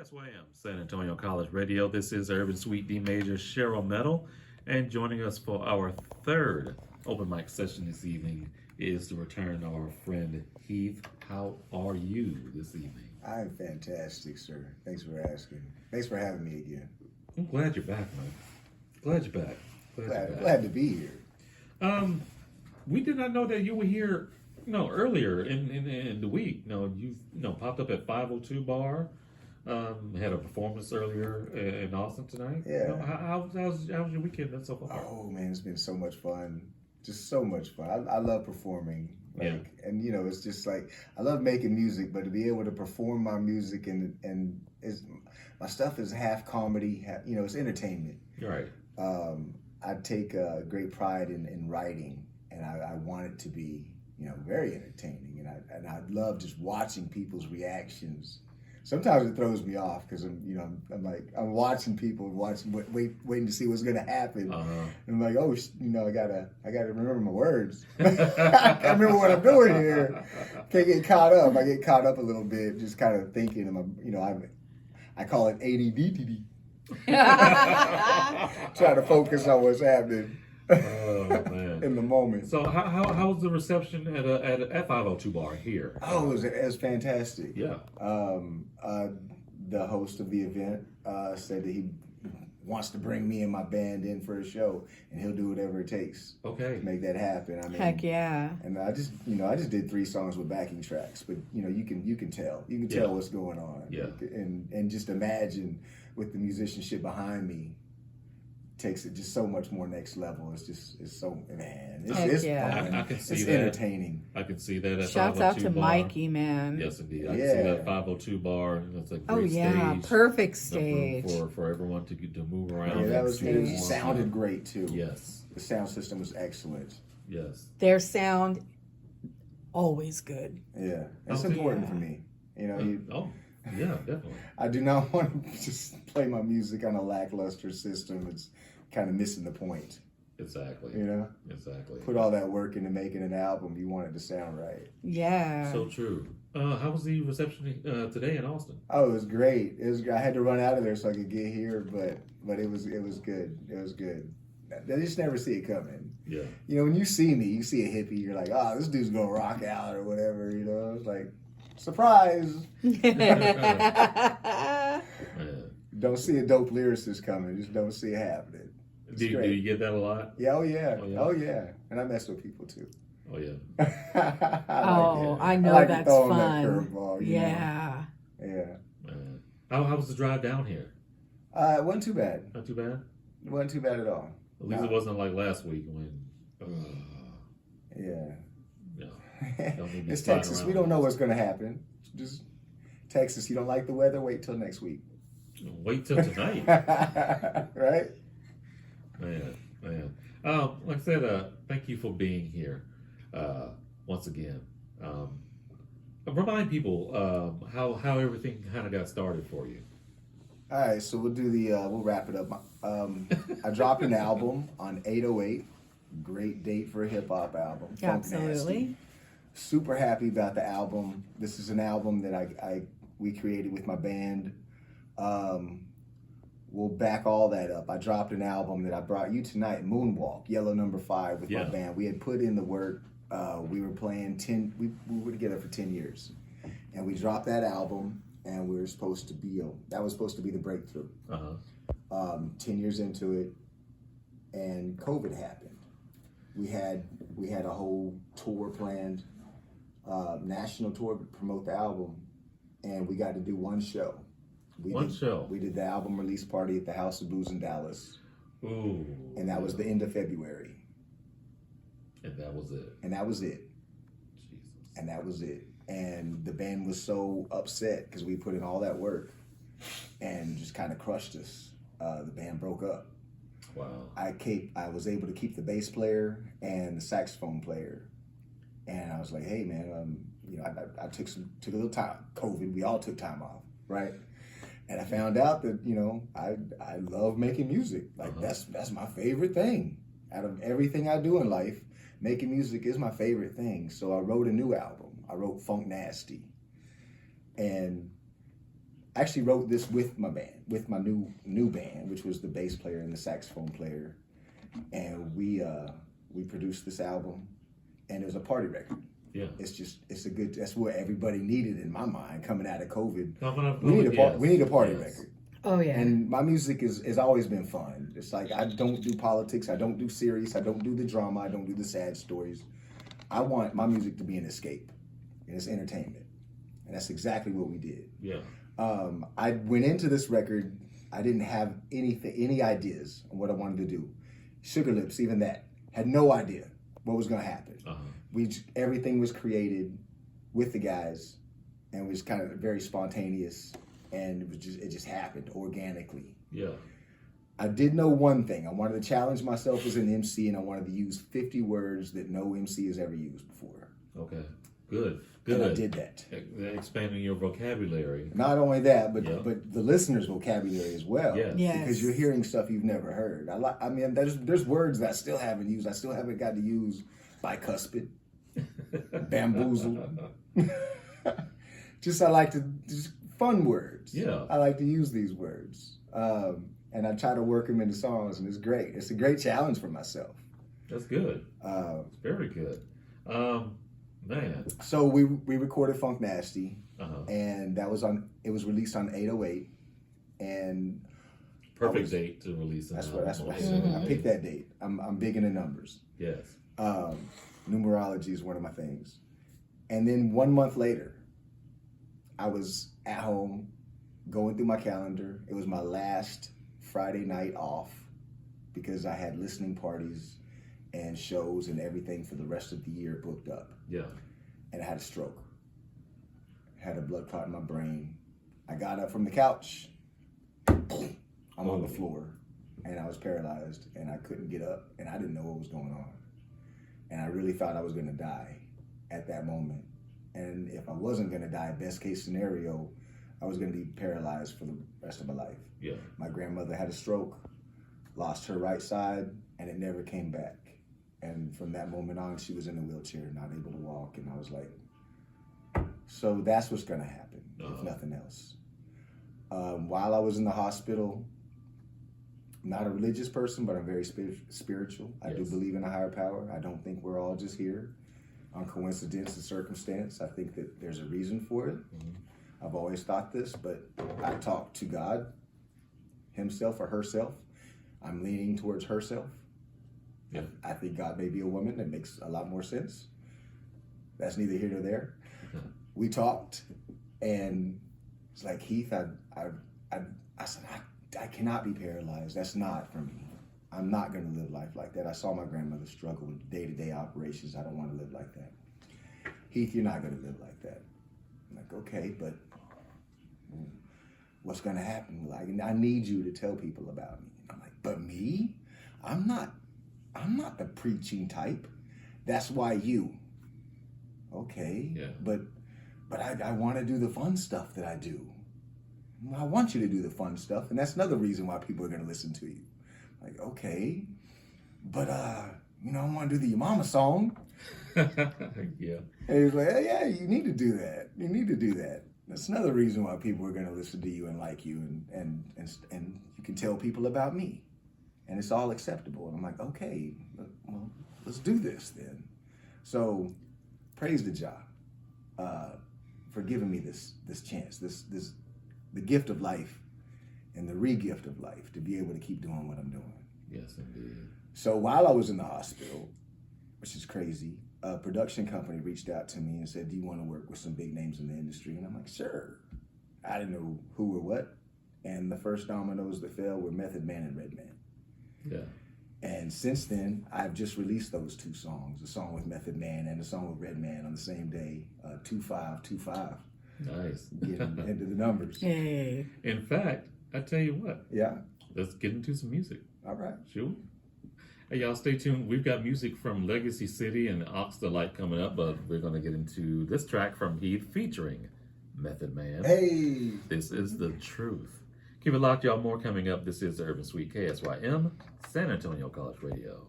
KSYM, San Antonio College Radio. This is Urban Suite D Major Cheryl Metal, and joining us for our third open mic session this evening is the return of our friend Heath. How are you this evening? I'm fantastic, sir. Thanks for asking. Thanks for having me again. I'm glad you're back, man. Glad you're back. Glad to be here. We did not know that you were here. Earlier in the week. You popped up at 502 Bar. Had a performance earlier in Austin tonight. Yeah. How's your weekend been so far? Oh man, it's been so much fun. Just so much fun. I love performing. And it's just like I love making music, but to be able to perform my music and my stuff is half comedy, it's entertainment. Right. I take great pride in writing, and I want it to be very entertaining, and I love just watching people's reactions. Sometimes it throws me off because I'm watching people, waiting to see what's gonna happen. Uh-huh. And I'm like, I gotta remember my words. I gotta remember what I'm doing here. Can't get caught up. I get caught up a little bit, just kind of thinking. I call it ADD. Trying to focus on what's happening. Oh man! In the moment. So how was the reception at 502 Bar here? Oh, it was fantastic. Yeah. The host of the event said that he wants to bring me and my band in for a show, and he'll do whatever it takes. Okay. To make that happen. I mean, heck yeah. And I just did 3 songs with backing tracks, but you can tell what's going on. Yeah. And just imagine with the musicianship behind me. Takes it just so much more next level. It's so man. It's fun. I can see it's that. Entertaining. I can see that. At Shouts out to bar. Mikey, man. Yes, indeed. I can see that 502 Bar. It's a great stage. Perfect stage for everyone to move around. Yeah, it stage. sounded great too. Yes, the sound system was excellent. Yes, their sound always good. Yeah, it's important for me. Yeah, definitely. I do not want to just play my music on a lackluster system. It's kind of missing the point. Exactly. Exactly. Put all that work into making an album. You want it to sound right. Yeah. So true. How was the reception today in Austin? Oh, it was great. I had to run out of there so I could get here, but it was good. It was good. They just never see it coming. Yeah. When you see me, you see a hippie, you're like, oh, this dude's gonna rock out or whatever. It's like, surprise. Don't see a dope lyricist coming. Just don't see it happening. Do you get that a lot? Yeah, oh yeah. And I mess with people too. Oh yeah. I know like that's fun. That curveball, yeah. Yeah. How was the drive down here? It wasn't too bad. Not too bad? It wasn't too bad at all. At least it wasn't like last week when... Yeah. No. It's Texas. We don't know what's going to happen. Just Texas, you don't like the weather? Wait till next week. Wait till tonight. Right? Man. Like I said, thank you for being here once again. Remind people how everything kind of got started for you. All right, so we'll wrap it up. I dropped an album on 808. Great date for a hip hop album. Absolutely. Super happy about the album. This is an album that we created with my band. We'll back all that up. I dropped an album that I brought you tonight, Moonwalk, Yellow Number 5 with my band. We had put in the work. We were playing we were together for 10 years. And we dropped that album, and we were supposed to be, that was supposed to be the breakthrough. 10 years into it, and COVID happened. We had a whole tour planned, national tour to promote the album, and we got to do one show. We did the album release party at the House of Blues in Dallas. Ooh. And that was the end of February. And that was it. Jesus. And that was it. And the band was so upset because we put in all that work and just kind of crushed us. The band broke up. Wow. I was able to keep the bass player and the saxophone player. And I was like, hey man, I took a little time. COVID, we all took time off, right? And I found out that, I love making music. Like that's my favorite thing. Out of everything I do in life, making music is my favorite thing. So I wrote a new album. I wrote Funk Nasty. And I actually wrote this with my band, with my new band, which was the bass player and the saxophone player, and we produced this album, and it was a party record. Yeah. That's what everybody needed in my mind coming out of COVID. We need a party record. Oh yeah. And my music has always been fun. It's like I don't do politics, I don't do serious, I don't do the drama, I don't do the sad stories. I want my music to be an escape, and it's entertainment, and that's exactly what we did. Yeah. I went into this record, I didn't have any ideas on what I wanted to do. Sugar Lips, even that, had no idea what was going to happen. Everything was created with the guys, and was kind of very spontaneous, and it just happened organically. Yeah. I did know one thing. I wanted to challenge myself as an MC, and I wanted to use 50 words that no MC has ever used before. Okay. Good. And I did that. Expanding your vocabulary. Not only that, but the listeners' vocabulary as well. Yes. Yes. Because you're hearing stuff you've never heard. I mean, there's words that I still haven't used. I still haven't got to use bicuspid, bamboozled. Just fun words. Yeah. I like to use these words. And I try to work them into songs, and it's great. It's a great challenge for myself. That's good. It's very good. Man. So we recorded Funk Nasty, and it was released on 808, and perfect date to release. That's what I said. I picked that date. I'm big into numbers. Yes. Numerology is one of my things. And then 1 month later, I was at home going through my calendar. It was my last Friday night off because I had listening parties and shows and everything for the rest of the year booked up. Yeah. And I had a stroke. Had a blood clot in my brain. I got up from the couch. I'm on the floor, and I was paralyzed, and I couldn't get up, and I didn't know what was going on. And I really thought I was going to die at that moment. And if I wasn't going to die, best case scenario, I was going to be paralyzed for the rest of my life. Yeah. My grandmother had a stroke, lost her right side, and it never came back. And from that moment on, she was in a wheelchair, not able to walk. And I was like, so that's what's going to happen, if nothing else. While I was in the hospital, I'm not a religious person, but I'm very spiritual. I do believe in a higher power. I don't think we're all just here on coincidence and circumstance. I think that there's a reason for it. Mm-hmm. I've always thought this, but I talk to God, himself or herself. I'm leaning towards herself. Yeah. I think God may be a woman. That makes a lot more sense. That's neither here nor there. We talked, and it's like, Heath, I said, I cannot be paralyzed. That's not for me. I'm not going to live life like that. I saw my grandmother struggle with day-to-day operations. I don't want to live like that. Heath, you're not going to live like that. I'm like, okay, but what's going to happen? Like, I need you to tell people about me. I'm like, but me? I'm not the preaching type. That's why you. Okay. Yeah. But I want to do the fun stuff that I do. I want you to do the fun stuff, and that's another reason why people are going to listen to you. Like, okay, but I want to do the Your Mama song. Yeah. And he's like, hey, yeah, you need to do that. You need to do that. That's another reason why people are going to listen to you and like you, and you can tell people about me, and it's all acceptable. And I'm like, okay, well, let's do this then. So, praise the Jah for giving me this chance, the gift of life and the re-gift of life to be able to keep doing what I'm doing. Yes, indeed. So while I was in the hospital, which is crazy, a production company reached out to me and said, do you want to work with some big names in the industry? And I'm like, sure. I didn't know who or what. And the first dominoes that fell were Method Man and Redman. Yeah. And since then, I've just released those two songs, a song with Method Man and a song with Redman on the same day, 2525. Nice. Getting into the numbers. Hey. In fact, I tell you what. Yeah. Let's get into some music. All right. Sure. Hey, y'all, stay tuned. We've got music from Legacy City and Ox the Light coming up, but we're going to get into this track from Heath featuring Method Man. Hey. This is The Truth. Keep it locked, y'all. More coming up. This is Urban Suite KSYM, San Antonio College Radio.